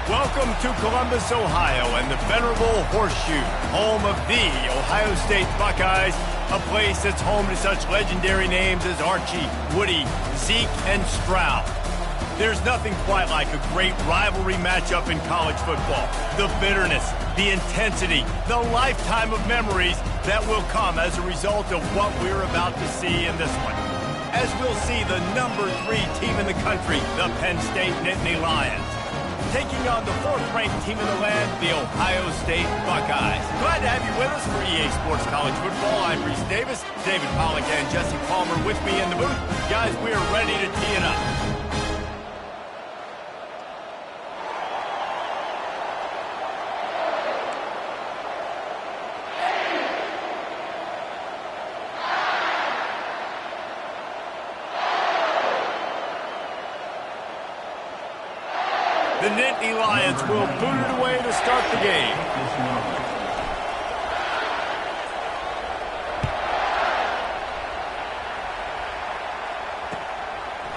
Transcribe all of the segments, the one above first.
Welcome to Columbus, Ohio, and the venerable Horseshoe, home of the Ohio State Buckeyes, a place that's home to such legendary names as Archie, Woody, Zeke, and Stroud. There's nothing quite like a great rivalry matchup in college football. The bitterness, the intensity, the lifetime of memories that will come as a result of what we're about to see in this one. As we'll see the number 3 team in the country, the Penn State Nittany Lions, taking on the 4th-ranked team in the land, the Ohio State Buckeyes. Glad to have you with us for EA Sports College Football. I'm Reese Davis, David Pollack, and Jesse Palmer with me in the booth. Guys, we are ready to tee it up. The Nittany Lions will boot it away to start the game.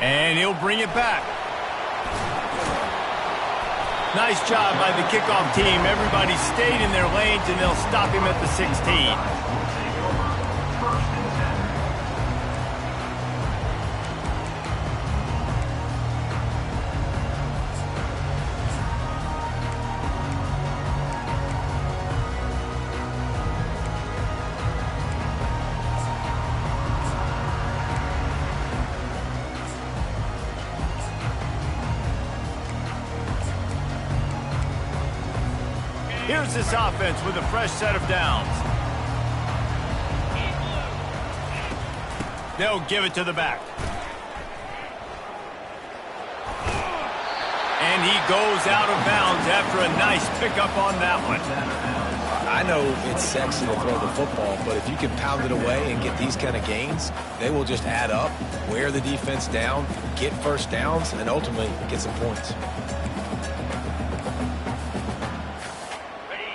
And he'll bring it back. Nice job by the kickoff team. Everybody stayed in their lanes, and they'll stop him at the 16. Here's this offense with a fresh set of downs. They'll give it to the back. And he goes out of bounds after a nice pickup on that one. I know it's sexy to throw the football, but if you can pound it away and get these kind of gains, they will just add up, wear the defense down, get first downs, and ultimately get some points.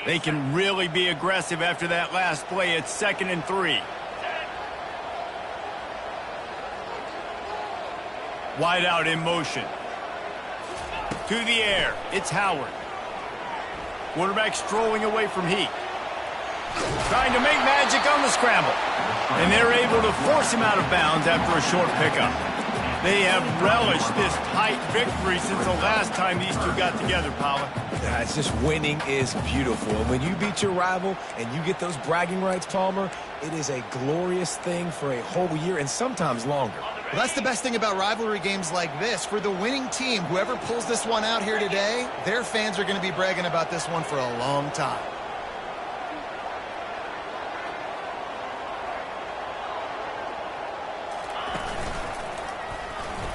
They can really be aggressive after that last play. It's 2nd and 3. Wide out in motion. To the air. It's Howard. Quarterback strolling away from Heat. Trying to make magic on the scramble. And they're able to force him out of bounds after a short pickup. They have relished this tight victory since the last time these two got together, Paula. It's just winning is beautiful. And when you beat your rival and you get those bragging rights, Palmer, it is a glorious thing for a whole year and sometimes longer. Well, that's the best thing about rivalry games like this. For the winning team, whoever pulls this one out here today, their fans are going to be bragging about this one for a long time.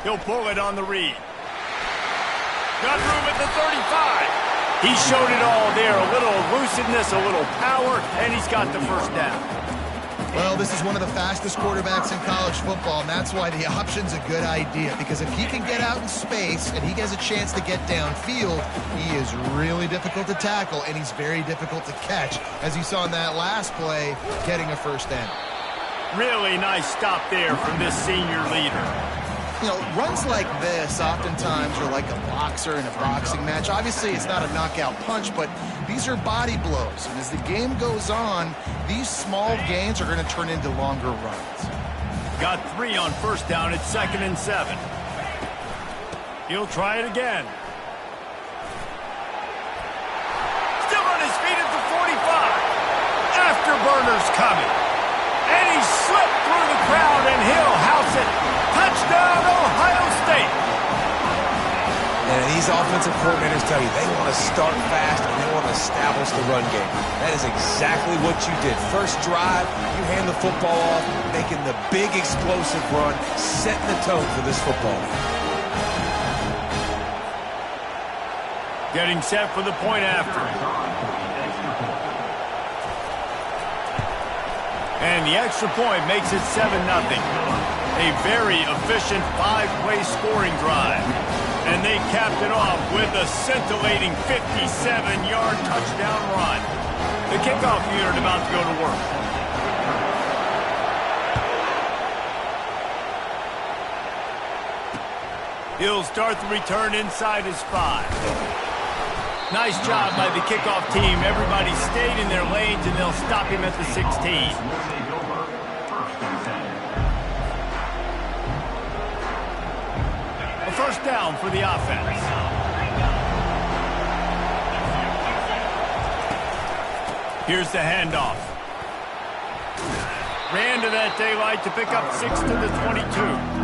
He'll pull it on the read. Got room at the 35. He showed it all there. A little elusiveness, a little power, and he's got the first down. Well, this is one of the fastest quarterbacks in college football, and that's why the option's a good idea. Because if he can get out in space and he has a chance to get downfield, he is really difficult to tackle, and he's very difficult to catch, as you saw in that last play, getting a first down. Really nice stop there from this senior leader. You know, runs like this oftentimes are like a boxer in a boxing match. Obviously, it's not a knockout punch, but these are body blows. And as the game goes on, these small gains are going to turn into longer runs. Got 3 on first down. It's 2nd and 7. He'll try it again. Still on his feet at the 45. Afterburners coming. And he slipped through the crowd, and he'll house it. Touchdown, Ohio State. And these offensive coordinators tell you they want to start fast and they want to establish the run game. That is exactly what you did. First drive, you hand the football off, making the big explosive run, setting the tone for this football. Getting set for the point after. And the extra point makes it 7-0. A very efficient 5-play scoring drive. And they capped it off with a scintillating 57-yard touchdown run. The kickoff unit about to go to work. He'll start the return inside his 5. Nice job by the kickoff team. Everybody stayed in their lanes, and they'll stop him at the 16. A first down for the offense. Here's the handoff. Ran to that daylight to pick up 6 to the 22.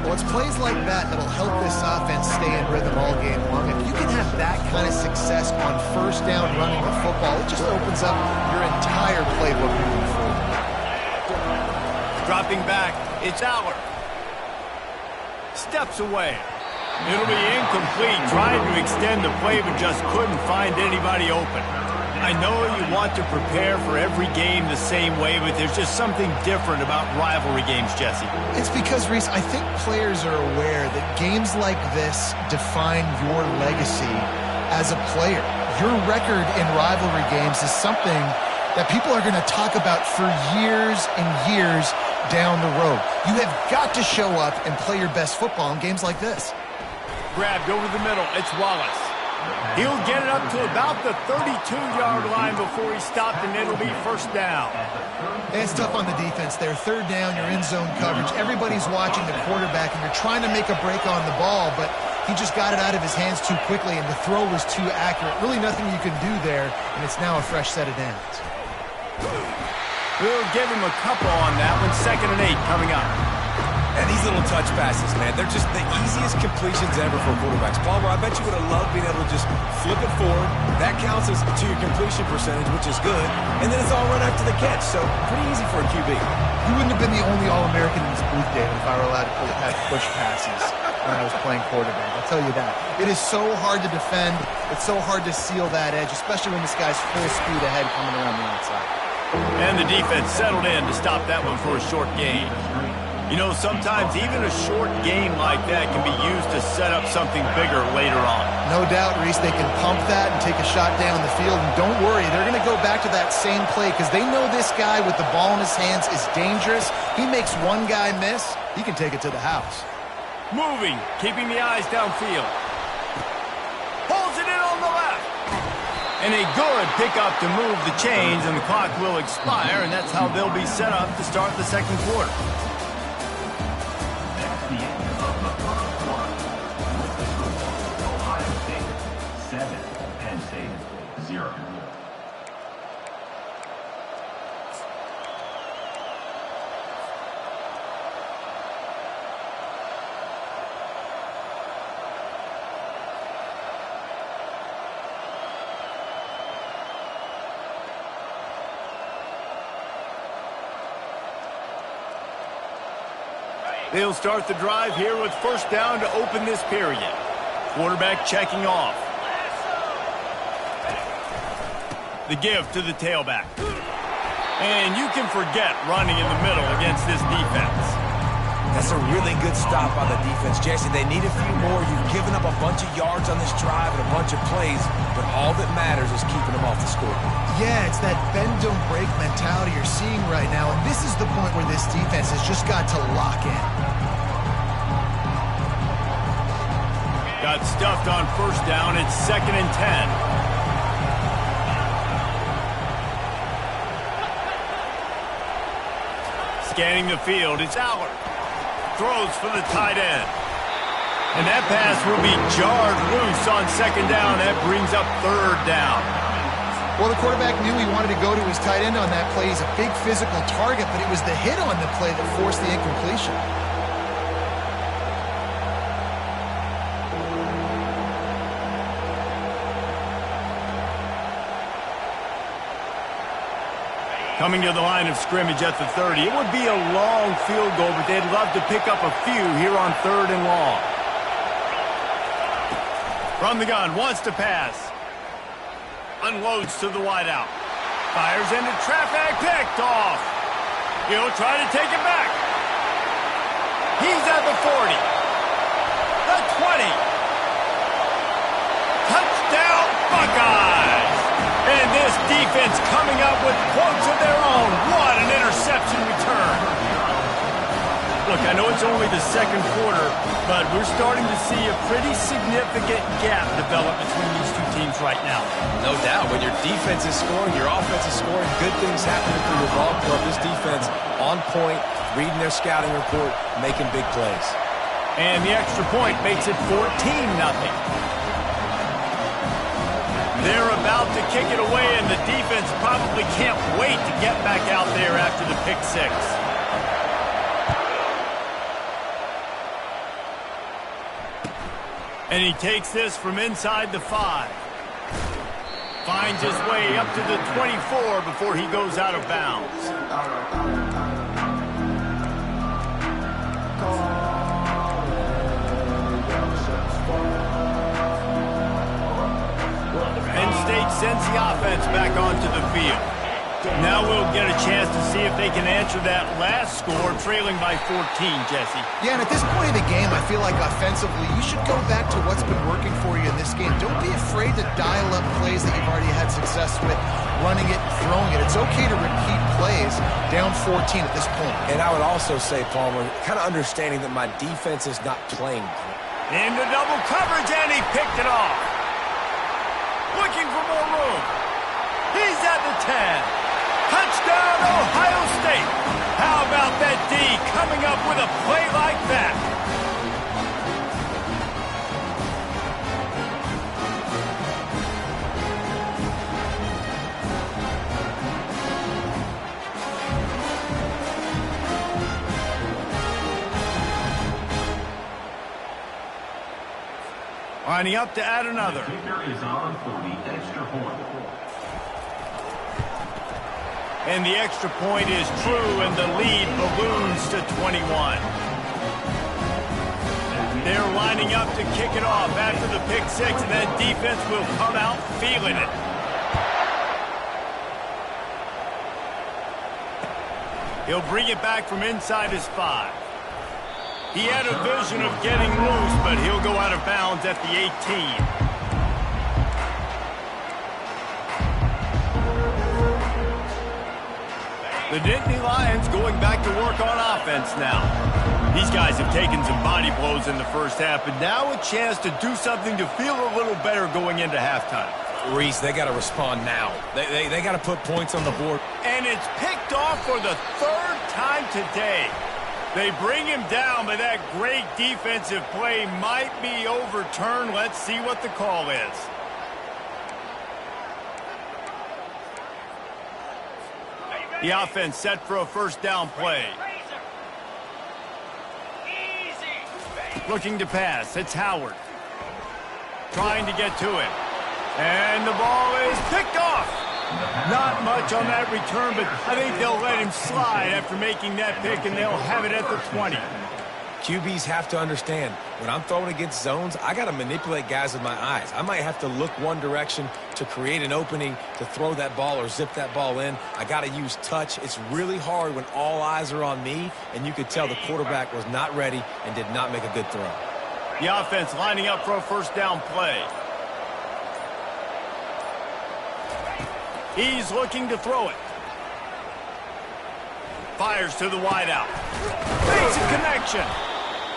Well, it's plays like that that'll help this offense stay in rhythm all game long. If you can have that kind of success on first down running the football, it just opens up your entire playbook moving forward. Dropping back, it's Aller. Steps away. It'll be incomplete, trying to extend the play, but just couldn't find anybody open. I know you want to prepare for every game the same way, but there's just something different about rivalry games, Jesse. It's because, Reese, I think players are aware that games like this define your legacy as a player. Your record in rivalry games is something that people are going to talk about for years and years down the road. You have got to show up and play your best football in games like this. Grabbed over the middle. It's Wallace. He'll get it up to about the 32-yard line before he stopped, and it'll be first down. It's tough on the defense there. Third down, you're in zone coverage. Everybody's watching the quarterback, and you're trying to make a break on the ball, but he just got it out of his hands too quickly, and the throw was too accurate. Really nothing you can do there, and it's now a fresh set of downs. We'll give him a couple on that one. 2nd and 8 coming up. And these little touch passes, man, they're just the easiest completions ever for quarterbacks. Palmer, I bet you would have loved being able to just flip it forward. That counts as to your completion percentage, which is good. And then it's all run after the catch, so pretty easy for a QB. You wouldn't have been the only All-American in this booth, David, if I were allowed to have push passes when I was playing quarterback. I'll tell you that. It is so hard to defend. It's so hard to seal that edge, especially when this guy's full speed ahead coming around the outside. And the defense settled in to stop that one for a short gain. You know, sometimes even a short game like that can be used to set up something bigger later on. No doubt, Reese, they can pump that and take a shot down the field. And don't worry, they're going to go back to that same play because they know this guy with the ball in his hands is dangerous. He makes one guy miss, he can take it to the house. Moving, keeping the eyes downfield. Pulls it in on the left. And a good pickup to move the chains, and the clock will expire, and that's how they'll be set up to start the second quarter. They'll start the drive here with first down to open this period. Quarterback checking off. The give to the tailback. And you can forget running in the middle against this defense. That's a really good stop by the defense, Jesse. They need a few more. You've given up a bunch of yards on this drive and a bunch of plays, but all that matters is keeping them off the scoreboard. Yeah, it's that bend, don't break mentality you're seeing right now, and this is the point where this defense has just got to lock in. Got stuffed on first down. It's 2nd and 10. Scanning the field, it's Aller. Throws for the tight end. And that pass will be jarred loose on 2nd down. That brings up 3rd down. Well, the quarterback knew he wanted to go to his tight end on that play. He's a big physical target, but it was the hit on the play that forced the incompletion. Coming to the line of scrimmage at the 30. It would be a long field goal, but they'd love to pick up a few here on 3rd and long. From the gun, wants to pass. Unloads to the wideout. Fires into traffic, picked off. He'll try to take it back. He's at the 40. The 20. Touchdown, Buckeyes! And this defense coming up with points of their own. What an interception return. Look, I know it's only the second quarter, but we're starting to see a pretty significant gap develop between these two teams right now. No doubt. When your defense is scoring, your offense is scoring, good things happening for your ball club. This defense on point, reading their scouting report, making big plays. And the extra point makes it 14-0. They're about to kick it away, and the defense probably can't wait to get back out there after the pick six. And he takes this from inside the 5. Finds his way up to the 24 before he goes out of bounds. Penn State sends the offense back onto the field. Now we'll get a chance to see if they can answer that last score, trailing by 14, Jesse. Yeah, and at this point in the game, I feel like offensively, you should go back to what's been working for you in this game. Don't be afraid to dial up plays that you've already had success with, running it and throwing it. It's okay to repeat plays down 14 at this point. And I would also say, Palmer, kind of understanding that my defense is not playing great. Into double coverage, and he picked it off. Looking for more room. He's at the 10. Touchdown, Ohio State. How about that D coming up with a play like that? Lining up to add another. The kicker is on for the extra point. And the extra point is true, and the lead balloons to 21. They're lining up to kick it off after the pick six, and that defense will come out feeling it. He'll bring it back from inside his 5. He had a vision of getting loose, but he'll go out of bounds at the 18. The Nittany Lions going back to work on offense now. These guys have taken some body blows in the first half, but now a chance to do something to feel a little better going into halftime. Reese, they got to respond now. They got to put points on the board. And it's picked off for the 3rd time today. They bring him down, but that great defensive play might be overturned. Let's see what the call is. The offense set for a first down play. Looking to pass. It's Howard. Trying to get to it. And the ball is picked off. Not much on that return, but I think they'll let him slide after making that pick, and they'll have it at the 20. QBs have to understand, when I'm throwing against zones, I got to manipulate guys with my eyes. I might have to look one direction to create an opening to throw that ball or zip that ball in. I got to use touch. It's really hard when all eyes are on me, and you could tell the quarterback was not ready and did not make a good throw. The offense lining up for a first down play. He's looking to throw it. Fires to the wideout. Makes a connection.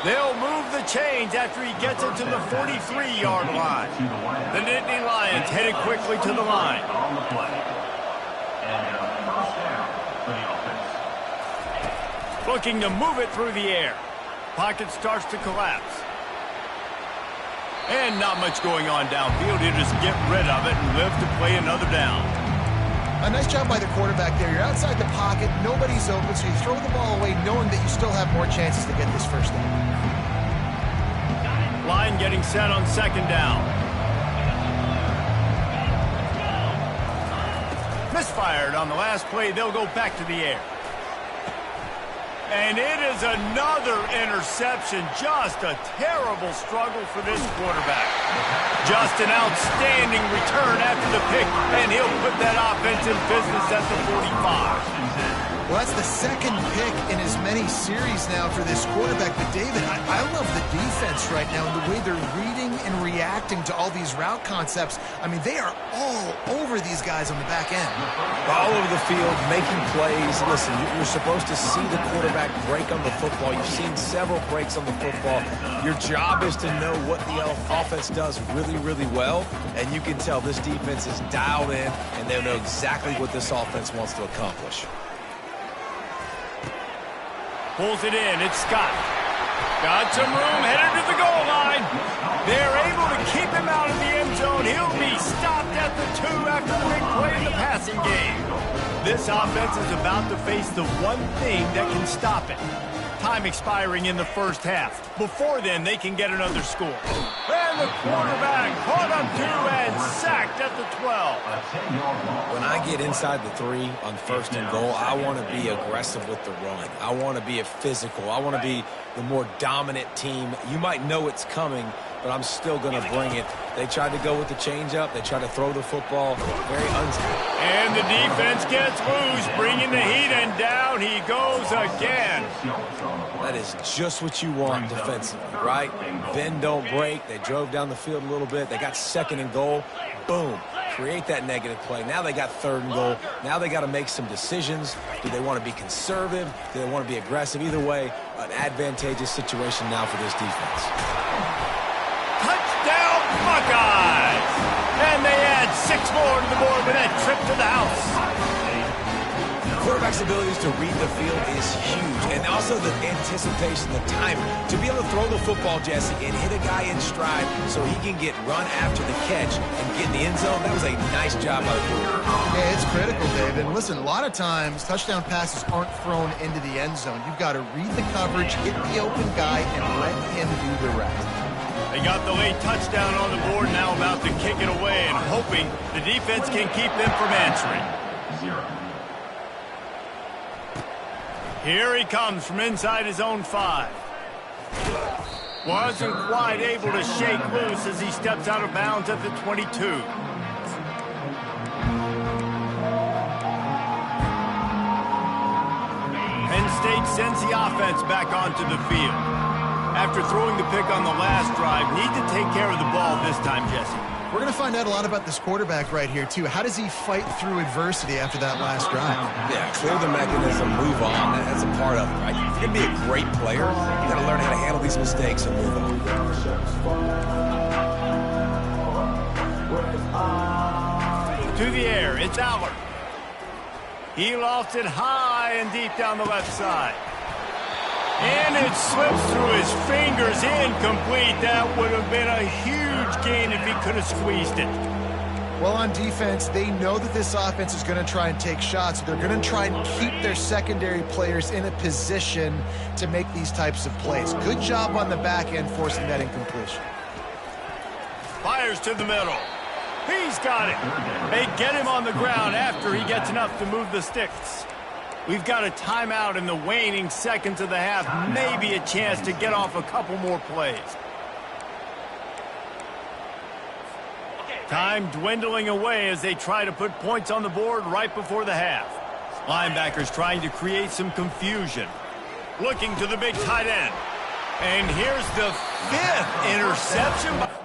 They'll move the chains after he gets it to the 43-yard line. The Nittany Lions headed quickly to the line. On the play. And first down for the offense. Looking to move it through the air. Pocket starts to collapse. And not much going on downfield. He'll just get rid of it and live to play another down. A nice job by the quarterback there. You're outside the pocket, nobody's open, so you throw the ball away knowing that you still have more chances to get this first down. Line getting set on second down. Misfired on the last play. They'll go back to the air. And it is another interception. Just a terrible struggle for this quarterback. Just an outstanding return after the pick, and he'll put that offense in business at the 45. Well, that's the second pick in as many series now for this quarterback. But, David, I love the defense right now and the way they're reading and reacting to all these route concepts. I mean, they are all over these guys on the back end. All over the field, making plays. Listen, you're supposed to see the quarterback break on the football. You've seen several breaks on the football. Your job is to know what the offense does really, really well, and you can tell this defense is dialed in, and they know exactly what this offense wants to accomplish. Pulls it in. It's Scott. Got some room, headed to the goal line. They're able to keep him out of the end zone. He'll be stopped at the 2 after the big play in the passing game. This offense is about to face the one thing that can stop it. Time expiring in the first half. Before then, they can get another score. And the quarterback caught up to and sacked at the 12. When I get inside the 3 on 1st and goal, I want to be aggressive with the run. I want to be a physical. I want to be the more dominant team. You might know it's coming, but I'm still going to bring it. They tried to go with the changeup. They tried to throw the football. Very And the defense gets loose, bringing the heat, and down he goes again. That is just what you want defensively, right? Bend, don't break. They drove down the field a little bit. They got 2nd and goal. Boom. Create that negative play. Now they got 3rd and goal. Now they got to make some decisions. Do they want to be conservative? Do they want to be aggressive? Either way, an advantageous situation now for this defense. Touchdown, Buckeyes! And they add 6 more to the board with that trip to the house. Quarterback's abilities to read the field is huge, and also the anticipation, the timing. To be able to throw the football, Jesse, and hit a guy in stride so he can get run after the catch and get in the end zone, that was a nice job by the quarterback. Yeah, it's critical, David. And listen, a lot of times touchdown passes aren't thrown into the end zone. You've got to read the coverage, hit the open guy, and let him do the rest. They got the late touchdown on the board, now about to kick it away and hoping the defense can keep them from answering. Here he comes from inside his own 5. Wasn't quite able to shake loose as he steps out of bounds at the 22. Penn State sends the offense back onto the field. After throwing the pick on the last drive, need to take care of the ball this time, Jesse. We're going to find out a lot about this quarterback right here, too. How does he fight through adversity after that last drive? Yeah, clear the mechanism, move on. That's a part of it, right? If you're going to be a great player, you got to learn how to handle these mistakes and move on. To the air, it's Aller. He lofts it high and deep down the left side. And it slips through his fingers, incomplete. That would have been a huge gain if he could have squeezed it. Well, on defense, they know that this offense is going to try and take shots. They're going to try and keep their secondary players in a position to make these types of plays. Good job on the back end forcing that incompletion. Fires to the middle. He's got it. They get him on the ground after he gets enough to move the sticks. We've got a timeout in the waning seconds of the half. Maybe a chance to get off a couple more plays. Time dwindling away as they try to put points on the board right before the half. Linebackers trying to create some confusion. Looking to the big tight end. And here's the 5th interception.